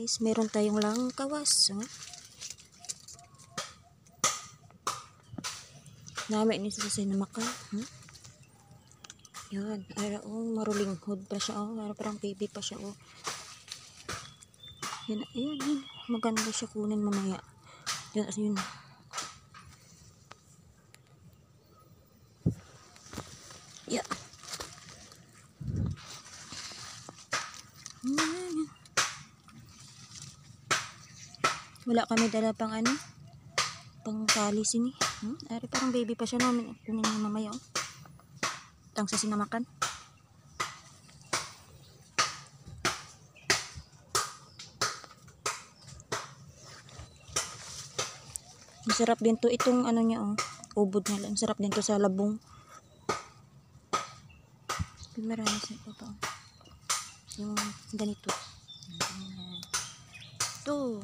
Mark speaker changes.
Speaker 1: guys, meron tayong langkawas. Oh. Namin ni sa sinamakan. Yan, ara maruling hood pa siya. Oh. Parang baby pa siya. Oh. Yan, yan. Maganda siya kunin mamaya. Yan, yun. Yeah. Wala kami dala pang ano, pang kalis ini. Ari parang baby pa siya namin. Kunin niya mamaya. Oh. Tang sa sinamakan. Masarap din to itong ano niya. Oh. Ubod niya lang. Masarap din to sa labong. Marami sa ito pa. Yung ganito. Ito.